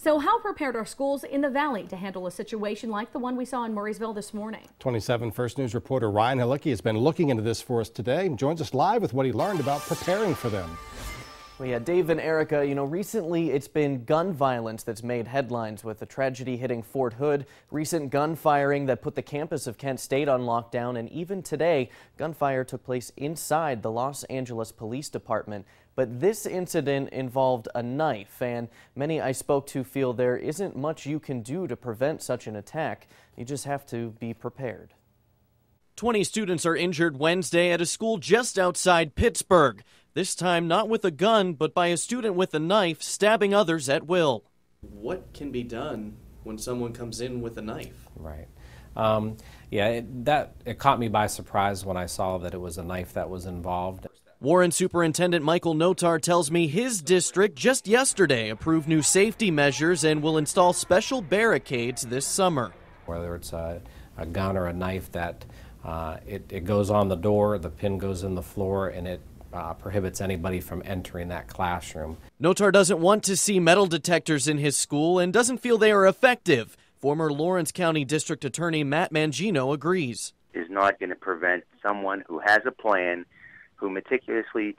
So how prepared are schools in the Valley to handle a situation like the one we saw in Murraysville this morning? 27 First News reporter Ryan Halicki has been looking into this for us today and joins us live with what he learned about preparing for them. Well, yeah, Dave and Erica, recently it's been gun violence that's made headlines with the tragedy hitting Fort Hood, recent gun firing that put the campus of Kent State on lockdown, and even today, gunfire took place inside the Los Angeles Police Department. But this incident involved a knife, and many I spoke to feel there isn't much you can do to prevent such an attack. You just have to be prepared. 20 students are injured Wednesday at a school just outside Pittsburgh. This time not with a gun, but by a student with a knife stabbing others at will. What can be done when someone comes in with a knife? Right. It caught me by surprise when I saw that it was a knife that was involved. Warren Superintendent Michael Notar tells me his district just yesterday approved new safety measures and will install special barricades this summer. Whether it's a gun or a knife, that it goes on the door, the pin goes in the floor, and it prohibits anybody from entering that classroom. Notar doesn't want to see metal detectors in his school and doesn't feel they are effective. Former Lawrence County District Attorney Matt Mangino agrees. Is not going to prevent someone who has a plan, who meticulously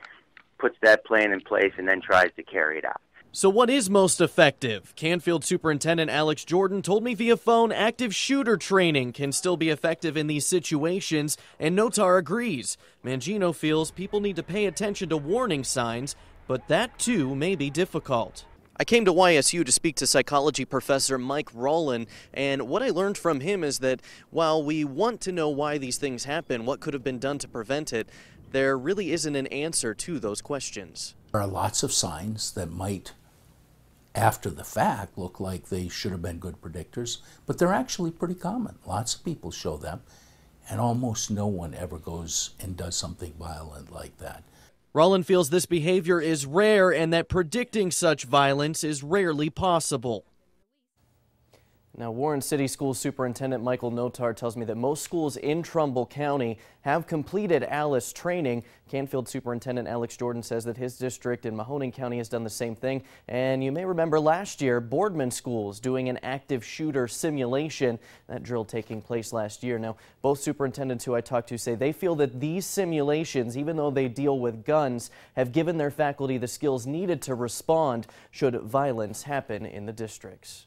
puts that plan in place and then tries to carry it out. So what is most effective? Canfield Superintendent Alex Jordan told me via phone active shooter training can still be effective in these situations, and Notar agrees. Mangino feels people need to pay attention to warning signs, but that too may be difficult. I came to YSU to speak to psychology professor Mike Rowland, and what I learned from him is that while we want to know why these things happen, what could have been done to prevent it, there really isn't an answer to those questions. There are lots of signs that might, after the fact, look like they should have been good predictors, but they're actually pretty common. Lots of people show them, and almost no one ever goes and does something violent like that. Rowland feels this behavior is rare and that predicting such violence is rarely possible. Now, Warren City School Superintendent Michael Notar tells me that most schools in Trumbull County have completed ALICE training. Canfield Superintendent Alex Jordan says that his district in Mahoning County has done the same thing. And you may remember last year, Boardman schools doing an active shooter simulation. That drill taking place last year. Now, both superintendents who I talked to say they feel that these simulations, even though they deal with guns, have given their faculty the skills needed to respond should violence happen in the districts.